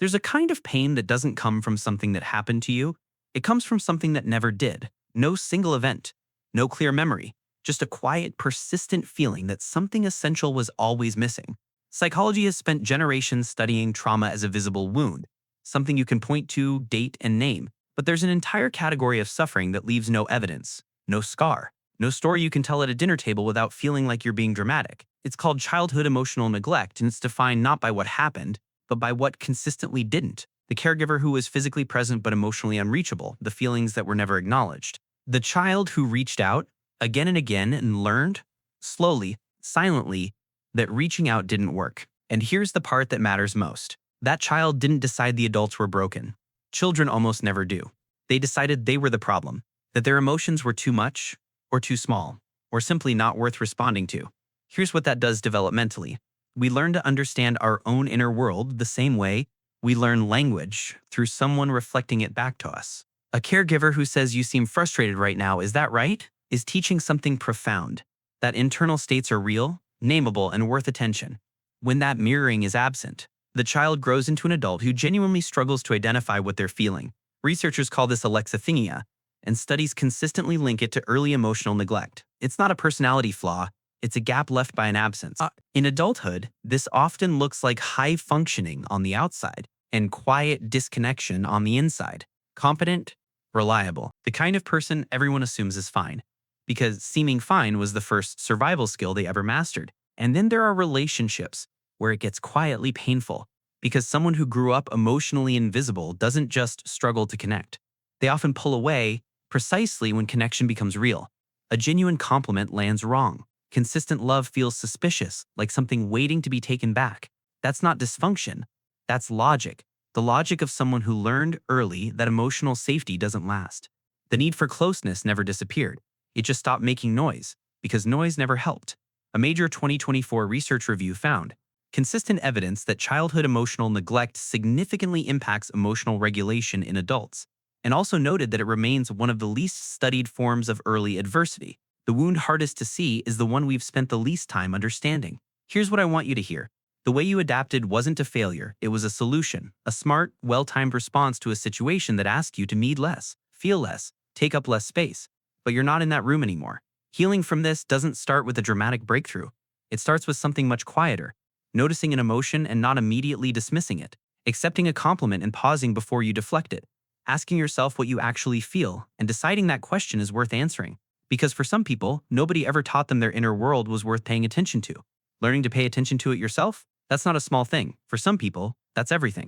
There's a kind of pain that doesn't come from something that happened to you. It comes from something that never did. No single event, no clear memory, just a quiet, persistent feeling that something essential was always missing. Psychology has spent generations studying trauma as a visible wound, something you can point to, date, and name. But there's an entire category of suffering that leaves no evidence, no scar, no story you can tell at a dinner table without feeling like you're being dramatic. It's called childhood emotional neglect, and it's defined not by what happened, but by what consistently didn't. The caregiver who was physically present but emotionally unreachable, the feelings that were never acknowledged. The child who reached out again and again and learned, slowly, silently, that reaching out didn't work. And here's the part that matters most. That child didn't decide the adults were broken. Children almost never do. They decided they were the problem, that their emotions were too much, or too small, or simply not worth responding to. Here's what that does developmentally. We learn to understand our own inner world the same way we learn language, through someone reflecting it back to us. A caregiver who says you seem frustrated right now, is that right? Is teaching something profound, that internal states are real, nameable, and worth attention. When that mirroring is absent, the child grows into an adult who genuinely struggles to identify what they're feeling. Researchers call this Alexithymia, and studies consistently link it to early emotional neglect. It's not a personality flaw, it's a gap left by an absence. In adulthood, this often looks like high functioning on the outside and quiet disconnection on the inside. Competent, reliable, the kind of person everyone assumes is fine, because seeming fine was the first survival skill they ever mastered. And then there are relationships where it gets quietly painful, because someone who grew up emotionally invisible doesn't just struggle to connect. They often pull away precisely when connection becomes real. A genuine compliment lands wrong. Consistent love feels suspicious, like something waiting to be taken back. That's not dysfunction. That's logic. The logic of someone who learned early that emotional safety doesn't last. The need for closeness never disappeared. It just stopped making noise, because noise never helped. A major 2024 research review found consistent evidence that childhood emotional neglect significantly impacts emotional regulation in adults, and also noted that it remains one of the least studied forms of early adversity. The wound hardest to see is the one we've spent the least time understanding. Here's what I want you to hear. The way you adapted wasn't a failure, it was a solution, a smart, well-timed response to a situation that asked you to need less, feel less, take up less space. But you're not in that room anymore. Healing from this doesn't start with a dramatic breakthrough. It starts with something much quieter, noticing an emotion and not immediately dismissing it, accepting a compliment and pausing before you deflect it, asking yourself what you actually feel, and deciding that question is worth answering. Because for some people, nobody ever taught them their inner world was worth paying attention to. Learning to pay attention to it yourself? That's not a small thing. For some people, that's everything.